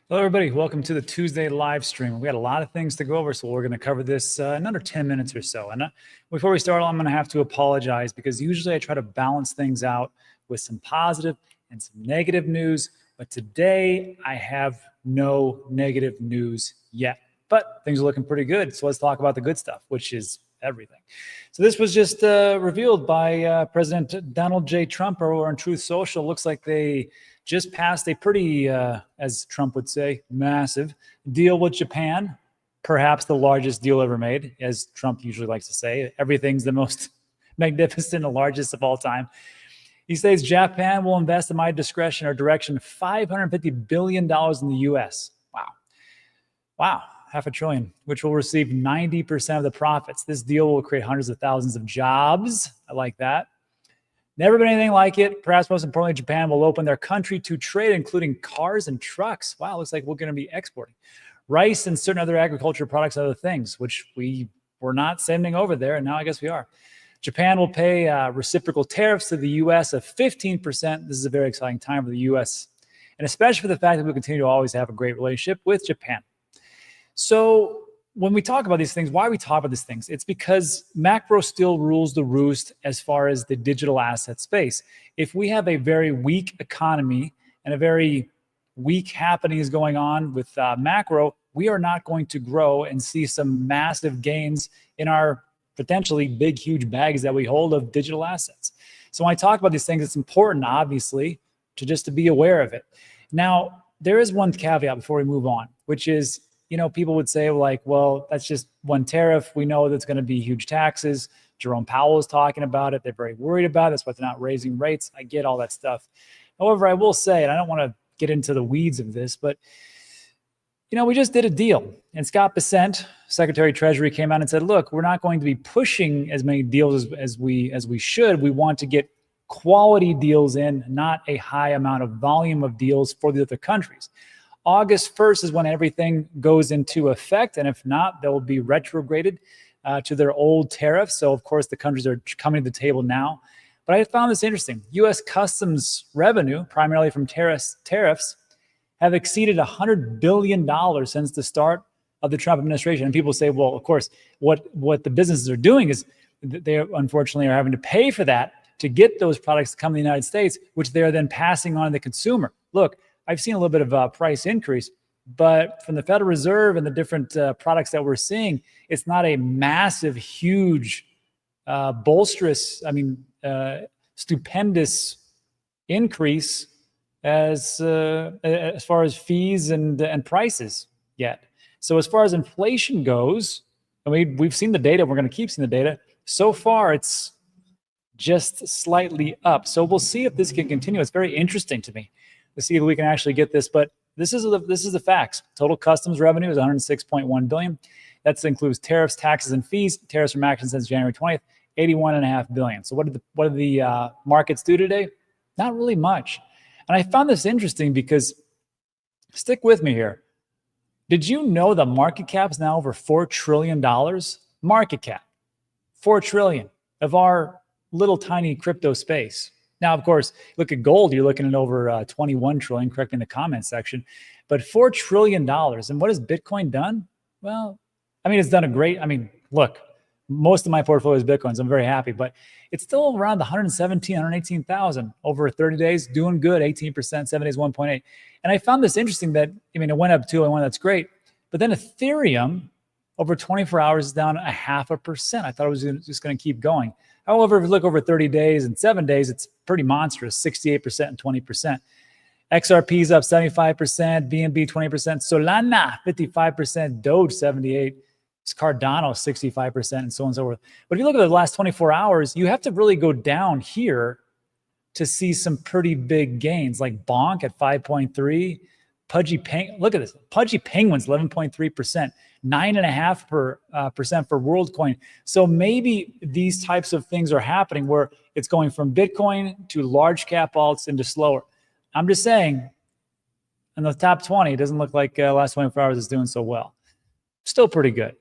Hello, everybody. Welcome to the Tuesday live stream. We got a lot of things to go over, so we're going to cover this in under 10 minutes or so. And before we start, I'm going to have to apologize because usually I try to balance things out with some positive and some negative news. But today I have no negative news yet. But things are looking pretty good. So let's talk about the good stuff, which is everything. So this was just revealed by President Donald J. Trump over on Truth Social. Looks like they just passed a pretty, as Trump would say, massive deal with Japan, perhaps the largest deal ever made, as Trump usually likes to say. Everything's the most magnificent and largest of all time. He says Japan will invest at my discretion or direction $550 billion in the U.S. Wow. Wow. $500 billion, which will receive 90% of the profits. This deal will create hundreds of thousands of jobs. I like that. Never been anything like it. Perhaps most importantly, Japan will open their country to trade, including cars and trucks. Wow, looks like we're going to be exporting rice and certain other agriculture products, other things, which we were not sending over there, and now I guess we are. Japan will pay reciprocal tariffs to the U.S. of 15%. This is a very exciting time for the U.S., and especially for the fact that we continue to always have a great relationship with Japan. So when we talk about these things, why we talk about these things? It's because macro still rules the roost as far as the digital asset space. If we have a very weak economy and a very weak happenings going on with macro, we are not going to grow and see some massive gains in our potentially big, huge bags that we hold of digital assets. So when I talk about these things, it's important, obviously, to be aware of it. Now, there is one caveat before we move on, which is, you know, people would say like, well, that's just one tariff. We know that's going to be huge taxes. Jerome Powell is talking about it. They're very worried about it. That's why they're not raising rates. I get all that stuff. However, I will say, and I don't want to get into the weeds of this, but, you know, we just did a deal. And Scott Bessent, Secretary of Treasury, came out and said, look, we're not going to be pushing as many deals as we should. We want to get quality deals in, not a high amount of volume of deals for the other countries. August 1st is when everything goes into effect. And if not, they will be retrograded to their old tariffs. So, of course, the countries are coming to the table now. But I found this interesting. U.S. customs revenue, primarily from tariffs, have exceeded $100 billion since the start of the Trump administration. And people say, well, of course, what the businesses are doing is they unfortunately are having to pay for that to get those products to come to the United States, which they are then passing on to the consumer. Look, I've seen a little bit of a price increase, but from the Federal Reserve and the different products that we're seeing, it's not a massive, huge, stupendous increase as far as fees and prices yet. So as far as inflation goes, I mean, we've seen the data. We're going to keep seeing the data. So far, it's just slightly up. So we'll see if this can continue. It's very interesting to me to see if we can actually get this, but this is the facts. Total customs revenue is $106.1 billion. That includes tariffs, taxes, and fees. Tariffs from action since January 20th, $81.5 billion. So what did the markets do today? Not really much. And I found this interesting because, stick with me here. Did you know the market cap is now over $4 trillion? Market cap, $4 trillion of our little tiny crypto space. Now, of course, look at gold, you're looking at over 21 trillion, correct me in the comments section, but $4 trillion. And what has Bitcoin done? Well, I mean, it's done look, most of my portfolio is Bitcoins. I'm very happy, but it's still around 117, 118,000 over 30 days, doing good, 18%, 7 days, 1.8. And I found this interesting that, I mean, it went up 2.1, that's great. But then Ethereum over 24 hours is down 0.5%. I thought it was just going to keep going. However, if you look over 30 days and 7 days, it's pretty monstrous, 68% and 20%. XRP is up 75%, BNB 20%, Solana 55%, Doge 78%, Cardano 65%, and so on and so forth. But if you look at the last 24 hours, you have to really go down here to see some pretty big gains, like Bonk at 5.3%. Look at this. Pudgy Penguins, 11.3%, 9.5% for WorldCoin. So maybe these types of things are happening where it's going from Bitcoin to large cap alts into slower. I'm just saying, in the top 20, it doesn't look like last 24 hours is doing so well. Still pretty good.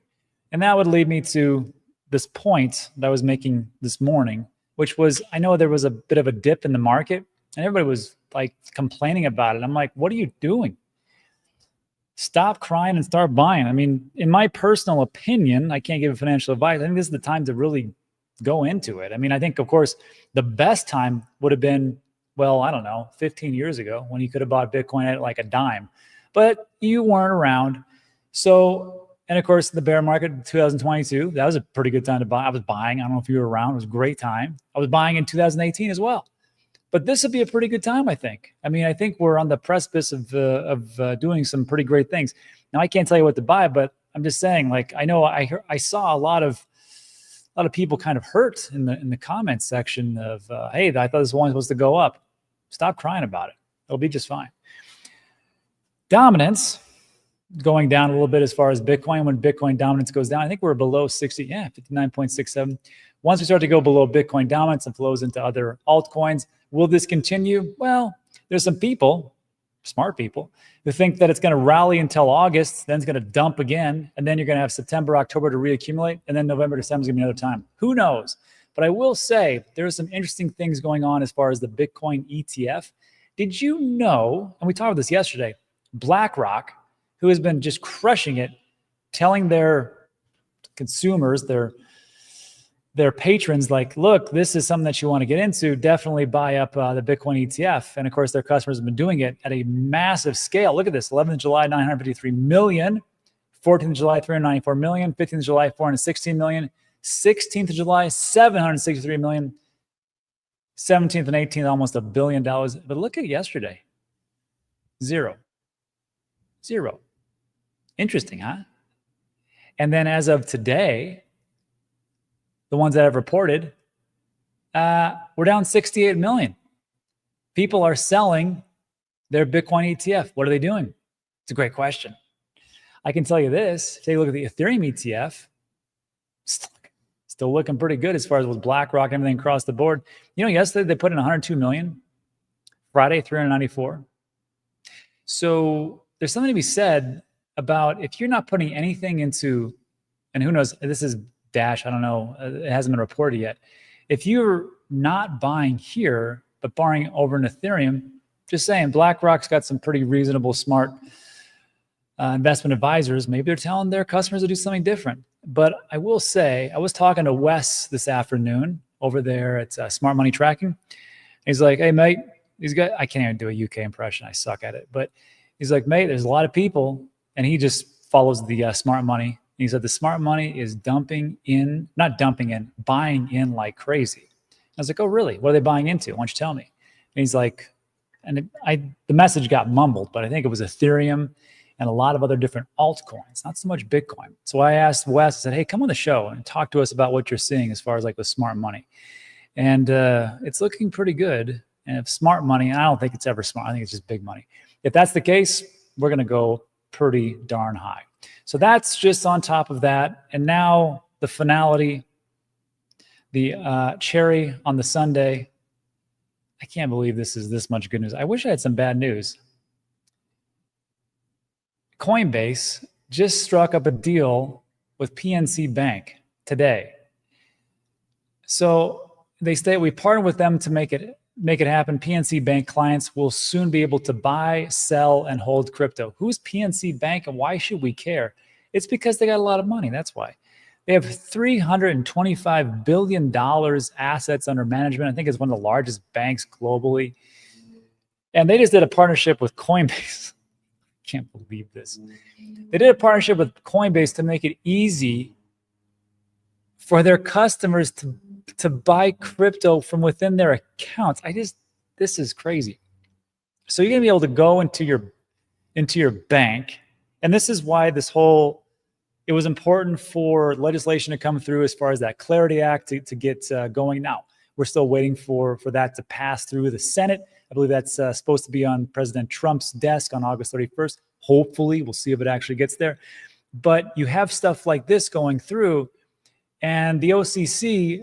And that would lead me to this point that I was making this morning, which was, I know there was a bit of a dip in the market and everybody was like complaining about it. I'm like, what are you doing? stop crying and start buying. I mean, in my personal opinion, I can't give financial advice. I think this is the time to really go into it. I mean, I think, of course, the best time would have been, well, I don't know, 15 years ago when you could have bought Bitcoin at like a dime, but you weren't around. So, and of course, the bear market in 2022, that was a pretty good time to buy. I was buying. I don't know if you were around. It was a great time. I was buying in 2018 as well. But this would be a pretty good time, I think. I mean, I think we're on the precipice of doing some pretty great things. Now, I can't tell you what to buy, but I'm just saying, like, I know I saw a lot of people kind of hurt in the comments section of, hey, I thought this one was supposed to go up. Stop crying about it. It'll be just fine. Dominance going down a little bit as far as Bitcoin. When Bitcoin dominance goes down, I think we're below 60, 59.67. Once we start to go below Bitcoin dominance and flows into other altcoins, will this continue? Well, there's some people, smart people, who think that it's going to rally until August, then it's going to dump again, and then you're going to have September, October to reaccumulate, and then November, December is going to be another time. Who knows? But I will say there are some interesting things going on as far as the Bitcoin ETF. Did you know, and we talked about this yesterday, BlackRock, who has been just crushing it, telling their consumers, their patrons, like, look, this is something that you want to get into, definitely buy up the Bitcoin ETF. And of course, their customers have been doing it at a massive scale. Look at this, 11th of July, 953 million, 14th of July, 394 million, 15th of July, 416 million, 16th of July, 763 million, 17th and 18th, almost $1 billion. But look at yesterday, zero. Interesting, huh? And then as of today, the ones that have reported, we're down 68 million. People are selling their Bitcoin ETF. What are they doing? It's a great question. I can tell you this. Take a look at the Ethereum ETF. Still looking pretty good as far as with BlackRock and everything across the board. You know, yesterday they put in 102 million. Friday, 394. So there's something to be said about if you're not putting anything into, and who knows, this is Dash, I don't know, it hasn't been reported yet. If you're not buying here, but buying over in Ethereum, just saying, BlackRock's got some pretty reasonable, smart investment advisors. Maybe they're telling their customers to do something different. But I will say, I was talking to Wes this afternoon over there at Smart Money Tracking. He's like, hey, mate, these guys, I can't even do a UK impression. I suck at it. But he's like, mate, there's a lot of people, and he just follows the Smart Money. And he said the Smart Money is buying in like crazy. I was like, oh, really? What are they buying into? Why don't you tell me? And he's like, and the message got mumbled, but I think it was Ethereum and a lot of other different altcoins, not so much Bitcoin. So I asked Wes, I said, hey, come on the show and talk to us about what you're seeing as far as like the Smart Money. And it's looking pretty good. And if Smart Money, and I don't think it's ever smart, I think it's just big money. If that's the case, we're going to go pretty darn high. So that's just on top of that. And now the finality, the cherry on the sundae. I can't believe this is this much good news. I wish I had some bad news. Coinbase just struck up a deal with PNC Bank today. So they state we partnered with them to make it happen. PNC Bank clients will soon be able to buy, sell, and hold crypto. Who's PNC Bank and why should we care? It's because they got a lot of money. That's why. They have $325 billion assets under management. I think it's one of the largest banks globally. And they just did a partnership with Coinbase. Can't believe this. They did a partnership with Coinbase to make it easy for their customers to buy crypto from within their accounts. This is crazy. So you're gonna be able to go into your bank, and this is why it was important for legislation to come through as far as that Clarity Act to get going. Now we're still waiting for that to pass through the Senate. I believe that's supposed to be on President Trump's desk on August 31st. Hopefully, we'll see if it actually gets there. But you have stuff like this going through, and the OCC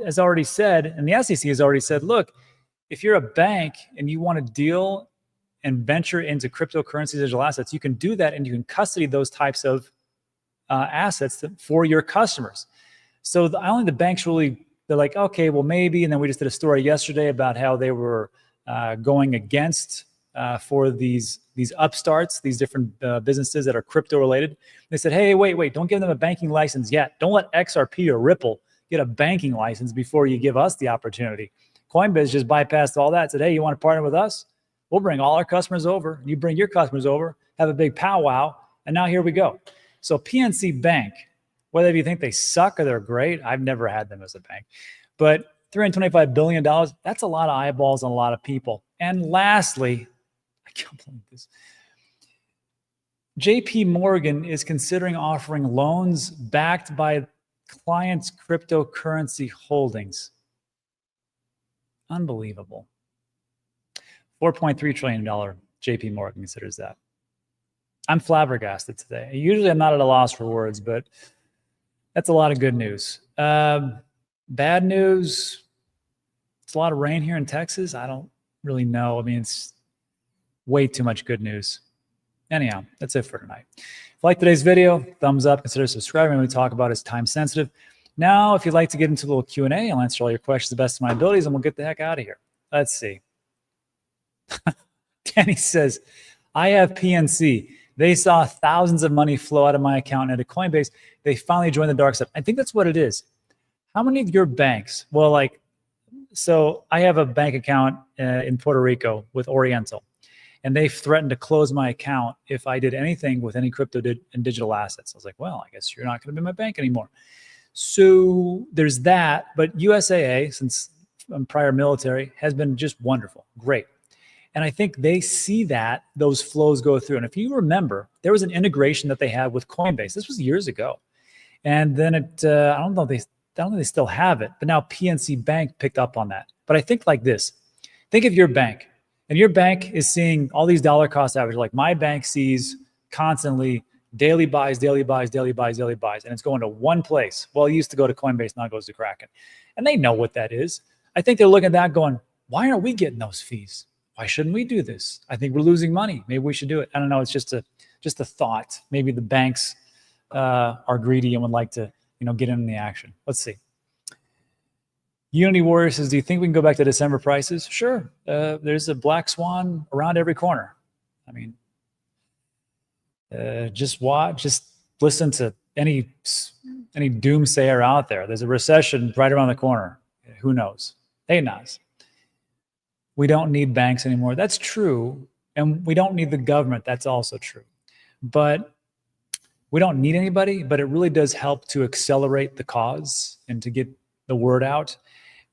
has already said, and the SEC has already said, look, if you're a bank and you want to deal and venture into cryptocurrencies, digital assets, you can do that, and you can custody those types of assets for your customers. So only the banks really, they're like, okay, well, maybe. And then we just did a story yesterday about how they were going against for these these upstarts, these different businesses that are crypto related. They said, hey, wait, don't give them a banking license yet. Don't let XRP or Ripple get a banking license before you give us the opportunity. Coinbase just bypassed all that, said, hey, you want to partner with us? We'll bring all our customers over. You bring your customers over, have a big powwow, and now here we go. So PNC Bank, whether you think they suck or they're great, I've never had them as a bank, but $325 billion, that's a lot of eyeballs on a lot of people. And lastly, I can't believe this, JP Morgan is considering offering loans backed by clients' cryptocurrency holdings. Unbelievable. $4.3 trillion JP Morgan considers that. I'm flabbergasted today. Usually I'm not at a loss for words, but that's a lot of good news. Bad news, it's a lot of rain here in Texas. I don't really know. I mean, it's way too much good news. Anyhow, that's it for tonight. If you like today's video, thumbs up, consider subscribing. When we talk about is time sensitive. Now, if you'd like to get into a little Q&A, I'll answer all your questions to the best of my abilities, and we'll get the heck out of here. Let's see. Danny says, I have PNC. They saw thousands of money flow out of my account into Coinbase. They finally joined the dark side. I think that's what it is. How many of your banks? Well, so I have a bank account in Puerto Rico with Oriental, and they threatened to close my account if I did anything with any crypto and digital assets. I was like, well, I guess you're not going to be my bank anymore. So there's that. But USAA, since I'm prior military, has been just wonderful. Great. And I think they see that those flows go through. And if you remember, there was an integration that they had with Coinbase. This was years ago. And then I don't know if they still have it, but now PNC Bank picked up on that. But I think like this, think of your bank, and your bank is seeing all these dollar cost averages. Like my bank sees constantly daily buys, daily buys, daily buys, daily buys, and it's going to one place. Well, it used to go to Coinbase, now it goes to Kraken. And they know what that is. I think they're looking at that going, why aren't we getting those fees? Why shouldn't we do this? I think we're losing money. Maybe we should do it. I don't know. It's just a thought. Maybe the banks are greedy and would like to, get in the action. Let's see. Unity Warrior says, do you think we can go back to December prices? Sure. There's a black swan around every corner. I mean, just listen to any doomsayer out there. There's a recession right around the corner. Who knows? Hey, knows. We don't need banks anymore. That's true. And we don't need the government. That's also true. But we don't need anybody, but it really does help to accelerate the cause and to get the word out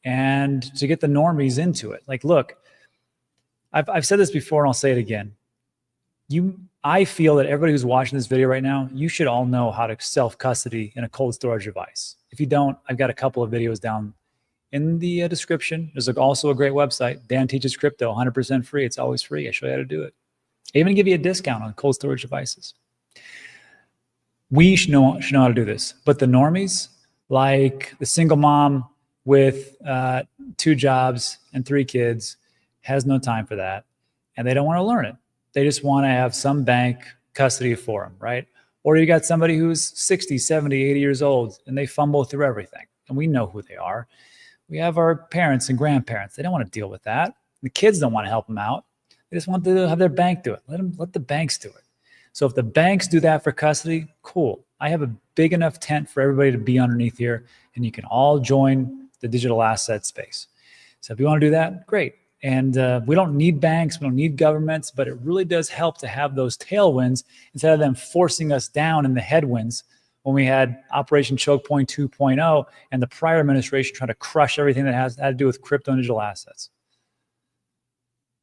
and to get the normies into it. Like, look, I've said this before and I'll say it again. I feel that everybody who's watching this video right now, you should all know how to self-custody in a cold storage device. If you don't, I've got a couple of videos down in the description. There's also a great website. Dan Teaches Crypto, 100% free. It's always free. I show you how to do it. I even give you a discount on cold storage devices. We should know how to do this. But the normies, like the single mom with 2 jobs and 3 kids, has no time for that. And they don't want to learn it. They just want to have some bank custody for them, right? Or you got somebody who's 60, 70, 80 years old, and they fumble through everything. And we know who they are. We have our parents and grandparents. They don't want to deal with that. The kids don't want to help them out. They just want to have their bank do it. Let the banks do it. So if the banks do that for custody, cool. I have a big enough tent for everybody to be underneath here, and you can all join the digital asset space. So if you want to do that, great. And we don't need banks, we don't need governments, but it really does help to have those tailwinds instead of them forcing us down in the headwinds when we had Operation Choke Point 2.0 and the prior administration trying to crush everything that had to do with crypto and digital assets.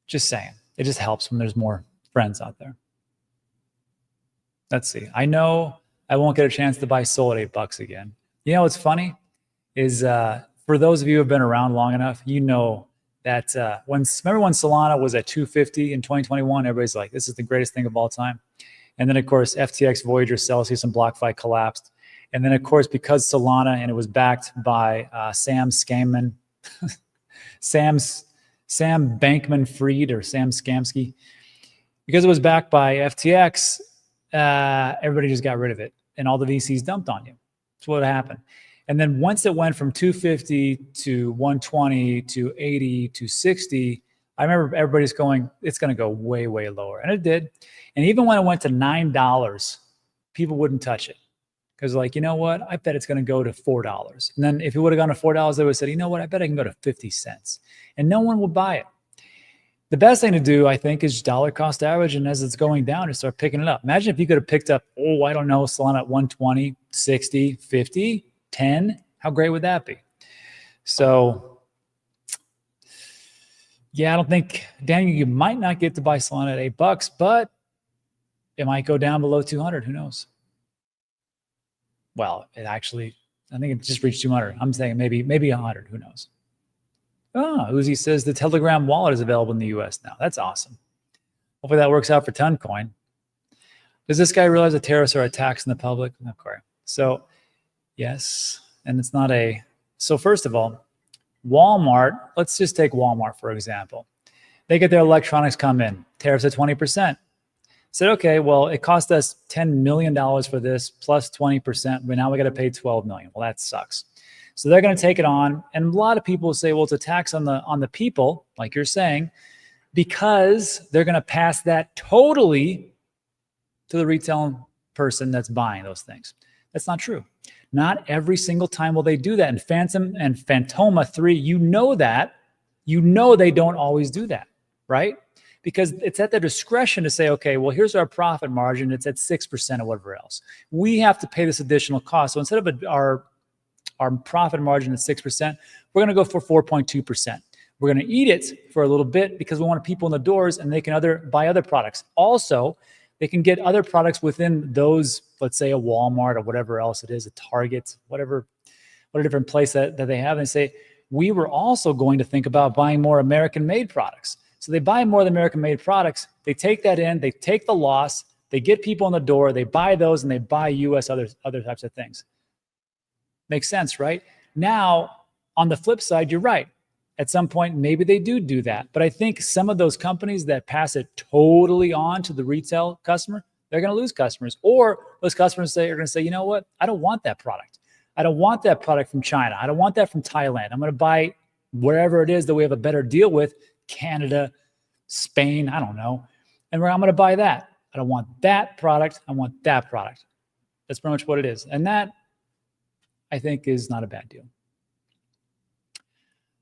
Just saying. It just helps when there's more friends out there. Let's see. I know I won't get a chance to buy Sol at $8 again. You know what's funny is for those of you who have been around long enough, you know that remember when Solana was at 250 in 2021, everybody's like, this is the greatest thing of all time. And then of course, FTX, Voyager, Celsius, and BlockFi collapsed. And then of course, because Solana, and it was backed by Sam Bankman-Fried, or Sam Skamsky, because it was backed by FTX, everybody just got rid of it. And all the VCs dumped on you. That's what happened. And then once it went from 250 to 120 to 80 to 60, I remember everybody's going, it's going to go way, way lower. And it did. And even when it went to $9, people wouldn't touch it. Because like, you know what? I bet it's going to go to $4. And then if it would have gone to $4, they would have said, you know what? I bet I can go to 50 cents. And no one would buy it. The best thing to do, I think, is dollar cost average. And as it's going down, just start picking it up. Imagine if you could have picked up, I don't know, Solana at 120, 60, 50, 10. How great would that be? So, yeah, I don't think, Daniel, you might not get to buy Solana at $8, but it might go down below 200. Who knows? Well, it actually, I think it just reached 200. I'm saying maybe 100. Who knows? Uzi says the Telegram wallet is available in the US now. That's awesome. Hopefully that works out for Toncoin. Does this guy realize that tariffs are a tax on the public? Okay. So, yes. And it's not a, so first of all, Walmart, let's just take Walmart, for example. They get their electronics come in, tariffs at 20%. Said, okay, well, it cost us $10 million for this plus 20%, but now we got to pay $12 million. Well, that sucks. So they're going to take it on. And a lot of people say, well, it's a tax on the people, like you're saying, because they're going to pass that totally to the retail person that's buying those things. That's not true. Not every single time will they do that. And Phantom and Phantoma 3, you know that. You know they don't always do that, right? Because it's at their discretion to say, okay, well, here's our profit margin. It's at 6% or whatever else. We have to pay this additional cost. So instead of our profit margin at 6%, we're going to go for 4.2%. We're going to eat it for a little bit because we want people in the doors and they can buy other products. Also, they can get other products within those, let's say a Walmart or whatever else it is, a Target, what a different place that they have. And say, we were also going to think about buying more American-made products. So they buy more of the American-made products. They take that in. They take the loss. They get people in the door. They buy those, and they buy U.S. other types of things. Makes sense, right? Now, on the flip side, you're right. At some point, maybe they do that. But I think some of those companies that pass it totally on to the retail customer, they're going to lose customers. Or those customers are going to say, you know what? I don't want that product. I don't want that product from China. I don't want that from Thailand. I'm going to buy wherever it is that we have a better deal with. Canada, Spain, I don't know. And I'm going to buy that. I don't want that product. I want that product. That's pretty much what it is. And that, I think, is not a bad deal.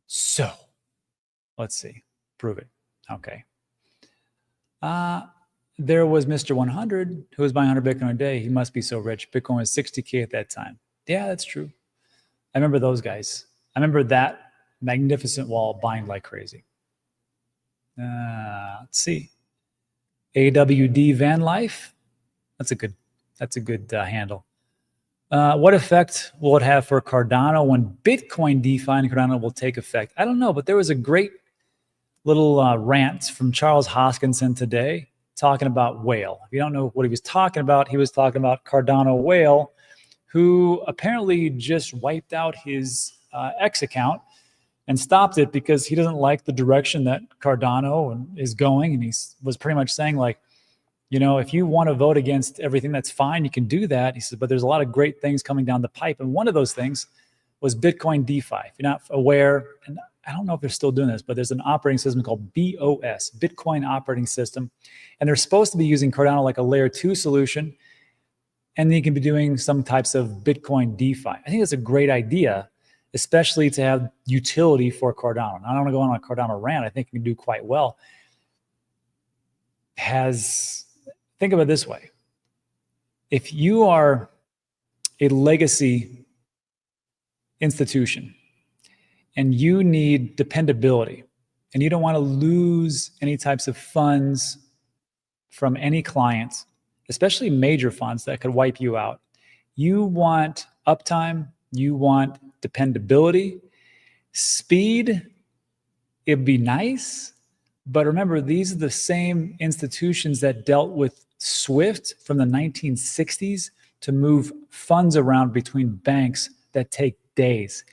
So, let's see. Prove it. Okay. There was Mr. 100 who was buying 100 Bitcoin a day. He must be so rich. Bitcoin was 60K at that time. Yeah, that's true. I remember those guys. I remember that magnificent wall buying like crazy. Let's see. AWD Van Life. That's a good handle. What effect will it have for Cardano when Bitcoin DeFi and Cardano will take effect? I don't know, but there was a great little rant from Charles Hoskinson today talking about Whale. If you don't know what he was talking about Cardano Whale, who apparently just wiped out his X account and stopped it because he doesn't like the direction that Cardano is going. And he was pretty much saying, like, you know, if you want to vote against everything, that's fine. You can do that. He said, but there's a lot of great things coming down the pipe. And one of those things was Bitcoin DeFi. If you're not aware, and I don't know if they're still doing this, but there's an operating system called BOS, Bitcoin Operating System. And they're supposed to be using Cardano like a layer 2 solution. And then you can be doing some types of Bitcoin DeFi. I think that's a great idea, especially to have utility for Cardano. And I don't want to go on a Cardano rant. I think it can do quite well. Think of it this way. If you are a legacy institution and you need dependability and you don't want to lose any types of funds from any clients, especially major funds that could wipe you out, you want uptime, you want dependability, speed, it'd be nice. But remember, these are the same institutions that dealt with SWIFT from the 1960s to move funds around between banks that take days.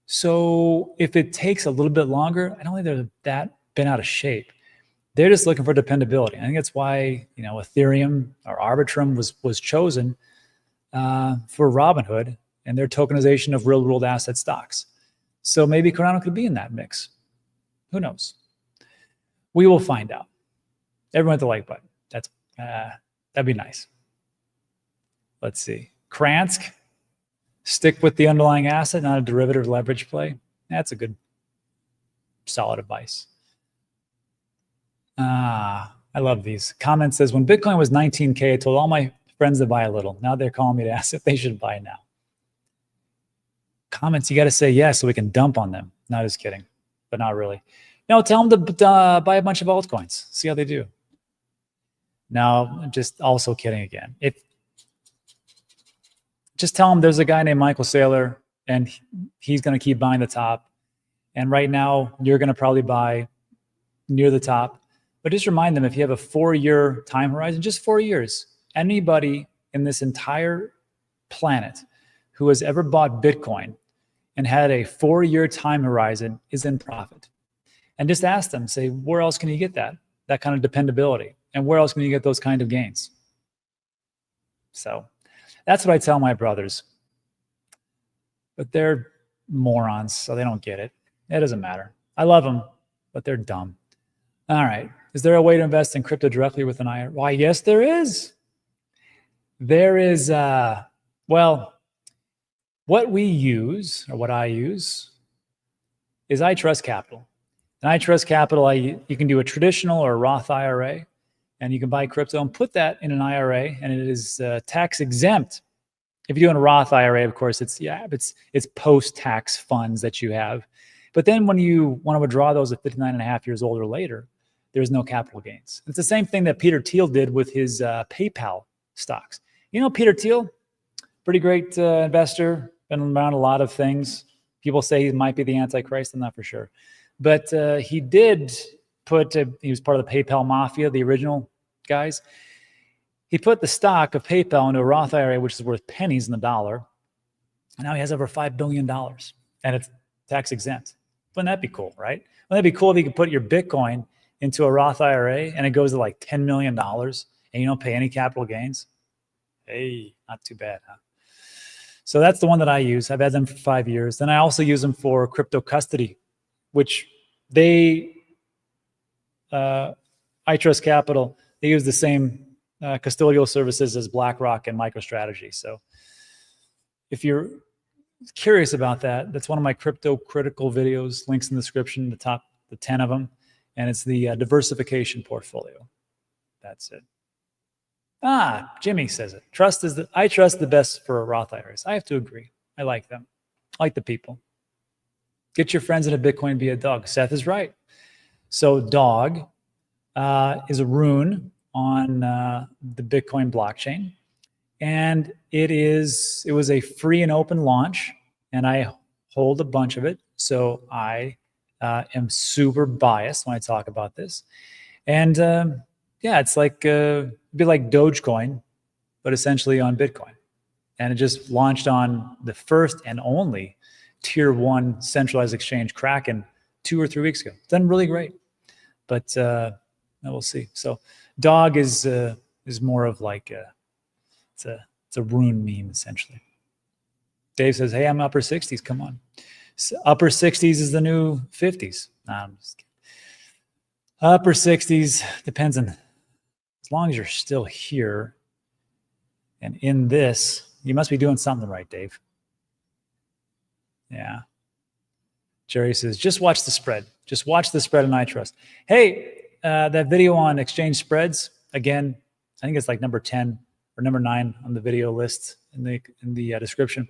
So if it takes a little bit longer, I don't think they're that been out of shape. They're just looking for dependability. I think that's why, you know, Ethereum or Arbitrum was chosen for Robinhood and their tokenization of real-world asset stocks. So maybe Cardano could be in that mix. Who knows? We will find out. Everyone hit the like button. That'd be nice. Let's see. Kransk, stick with the underlying asset, not a derivative leverage play. That's a good, solid advice. I love these. Comment says, when Bitcoin was 19K, I told all my friends to buy a little. Now they're calling me to ask if they should buy now. Comments, you got to say yes so we can dump on them. Not just kidding, but not really. No, tell them to buy a bunch of altcoins. See how they do. No, just also kidding again. Just tell them there's a guy named Michael Saylor, and he's going to keep buying the top. And right now, you're going to probably buy near the top. But just remind them, if you have a 4-year time horizon, just 4 years, anybody in this entire planet who has ever bought Bitcoin and had a 4-year time horizon is in profit. And just ask them, say, where else can you get that kind of dependability? And where else can you get those kind of gains? So that's what I tell my brothers. But they're morons, so they don't get it. It doesn't matter. I love them, but they're dumb. All right. Is there a way to invest in crypto directly with an IRA? Why, yes, there is. There is, well, what we use, or what I use, is iTRUST Capital. And iTRUST Capital, you can do a traditional or a Roth IRA, and you can buy crypto and put that in an IRA, and it is tax exempt. If you're doing a Roth IRA, of course, it's post-tax funds that you have. But then when you want to withdraw those at 59 and a half years old or later, there's no capital gains. It's the same thing that Peter Thiel did with his PayPal stocks. You know, Peter Thiel, pretty great investor, been around a lot of things. People say he might be the Antichrist. I'm not for sure. But he did he was part of the PayPal mafia, the original guys. He put the stock of PayPal into a Roth IRA, which is worth pennies in the dollar. And now he has over $5 billion. And it's tax exempt. Wouldn't that be cool, right? Wouldn't that be cool if you could put your Bitcoin into a Roth IRA and it goes to like $10 million and you don't pay any capital gains? Hey, not too bad, huh? So that's the one that I use. I've had them for 5 years. Then I also use them for crypto custody, which iTRUST Capital, they use the same custodial services as BlackRock and MicroStrategy. So if you're curious about that, that's one of my crypto critical videos, links in the description, the 10 of them. And it's the diversification portfolio. That's it. Jimmy says it. I trust the best for Roth IRAs. I have to agree. I like them. I like the people. Get your friends in a Bitcoin, be a dog. Seth is right. So dog is a rune on the Bitcoin blockchain. And it was a free and open launch, and I hold a bunch of it. So I am super biased when I talk about this. And yeah, it's like, it'd be like Dogecoin, but essentially on Bitcoin. And it just launched on the first and only tier 1 centralized exchange, Kraken, 2 or 3 weeks ago. It's done really great, but we'll see. So dog is more of like it's a rune meme essentially. Dave says, "Hey, I'm upper 60s. Come on, upper 60s is the new 50s." Nah, I'm just kidding. Upper 60s depends on, as long as you're still here and in this, you must be doing something right, Dave. Yeah. Jerry says, just watch the spread. Just watch the spread in iTrust. Hey, that video on exchange spreads, again, I think it's like number 10 or number 9 on the video list in the description.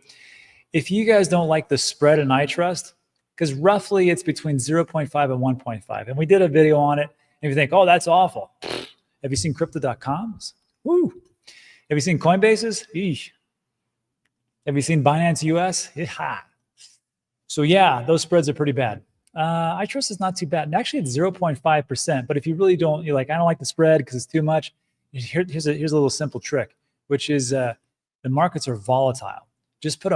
If you guys don't like the spread in iTrust, because roughly it's between 0.5 and 1.5. And we did a video on it. And if you think, oh, that's awful. Have you seen crypto.coms? Woo. Have you seen Coinbase's? Eesh. Have you seen Binance US? Yeah. So yeah, those spreads are pretty bad. iTrust is not too bad. And actually it's 0.5%. But if you really don't, you're like, I don't like the spread because it's too much. Here's a little simple trick, which is the markets are volatile. Just put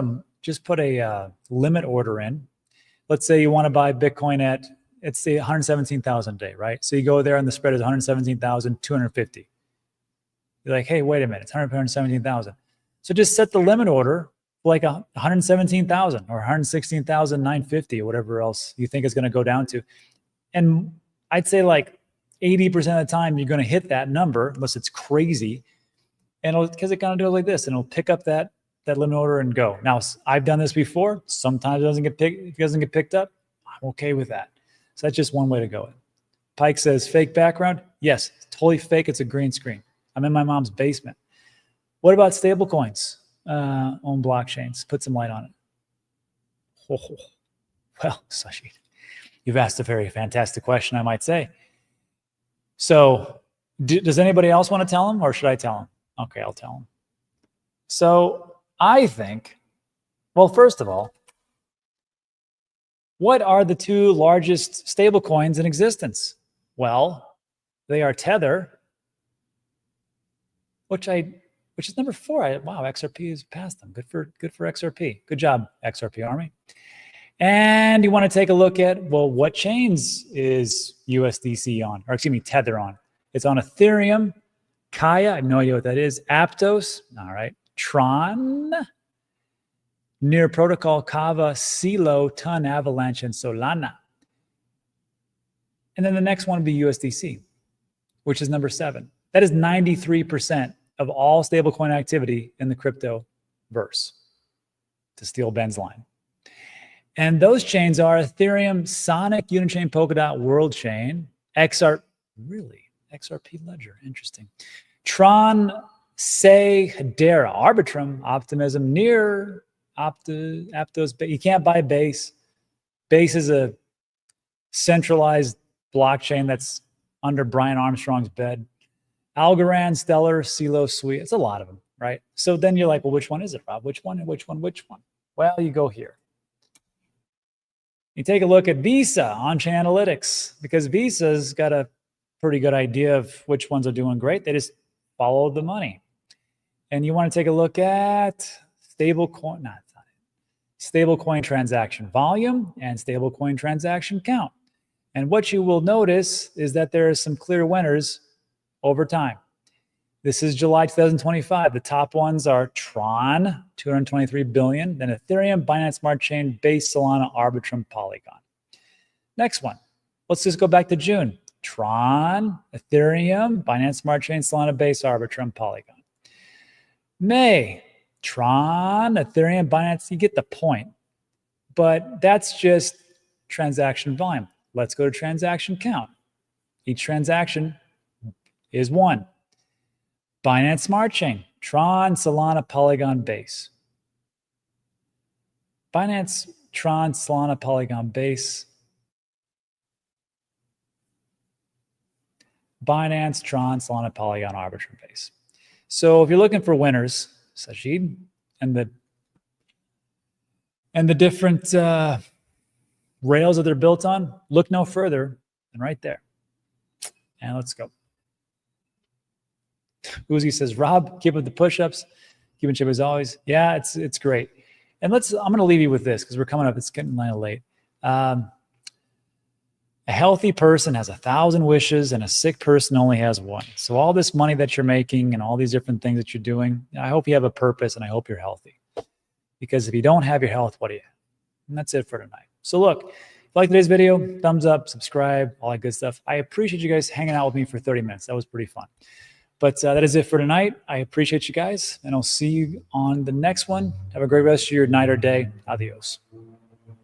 a limit order in. Let's say you want to buy Bitcoin at, it's say 117,000 a day, right? So you go there and the spread is 117,250. You're like, hey, wait a minute, it's 117,000. So just set the limit order for like 117,000 or 116,950 or whatever else you think is going to go down to. And I'd say like 80% of the time, you're going to hit that number unless it's crazy. And because it kind of does like this, and it'll pick up that limit order and go. Now, I've done this before. Sometimes it doesn't get picked up. I'm okay with that. So that's just one way to go. Pike says, fake background. Yes, it's totally fake. It's a green screen. I'm in my mom's basement. What about stable coins on blockchains? Put some light on it. Oh, well, Sashi, you've asked a very fantastic question, I might say. So does anybody else want to tell him, or should I tell him? Okay, I'll tell him. So I think, well, first of all, what are the two largest stable coins in existence? Well, they are Tether, which is number 4. Wow, XRP has passed them. Good for XRP. Good job, XRP Army. And you want to take a look at, well, what chains is USDC on, or excuse me, Tether on? It's on Ethereum, Kaya, I have no idea what that is, Aptos, all right, Tron, Near Protocol, Kava, Silo, Ton, Avalanche, and Solana. And then the next one would be USDC, which is number 7. That is 93% of all stablecoin activity in the crypto verse, to steal Ben's line. And those chains are Ethereum, Sonic, Unichain, Polkadot, World Chain, XRP Ledger, interesting. Tron, Say, Hedera, Arbitrum, Optimism, Near, Aptos. You can't buy Base. Base is a centralized blockchain that's under Brian Armstrong's bed. Algorand, Stellar, Silo, Sweet. It's a lot of them, right? So then you're like, well, which one is it, Rob? Which one? Well, you go here. You take a look at Visa on-chain analytics, because Visa's got a pretty good idea of which ones are doing great. They just follow the money. And you want to take a look at stablecoin transaction volume and stablecoin transaction count. And what you will notice is that there are some clear winners over time. This is July 2025. The top ones are Tron, 223 billion, then Ethereum, Binance Smart Chain, Base, Solana, Arbitrum, Polygon. Next one. Let's just go back to June. Tron, Ethereum, Binance Smart Chain, Solana, Base, Arbitrum, Polygon. May, Tron, Ethereum, Binance, you get the point. But that's just transaction volume. Let's go to transaction count. Each transaction is 1. Binance Smart Chain, Tron, Solana, Polygon, Base. Binance, Tron, Solana, Polygon, Base. Binance, Tron, Solana, Polygon, Arbitrum, Base. So if you're looking for winners, Sajid, and the different rails that they're built on, look no further than right there. And let's go. Uzi says, Rob, keep up the push-ups. Keep in shape as always. Yeah, it's great. And I'm going to leave you with this because we're coming up. It's getting kind of late. A healthy person has 1,000 wishes and a sick person only has 1. So all this money that you're making and all these different things that you're doing, I hope you have a purpose and I hope you're healthy. Because if you don't have your health, what do you have? And that's it for tonight. So look, if you like today's video, thumbs up, subscribe, all that good stuff. I appreciate you guys hanging out with me for 30 minutes. That was pretty fun. But that is it for tonight. I appreciate you guys, and I'll see you on the next one. Have a great rest of your night or day. Adios.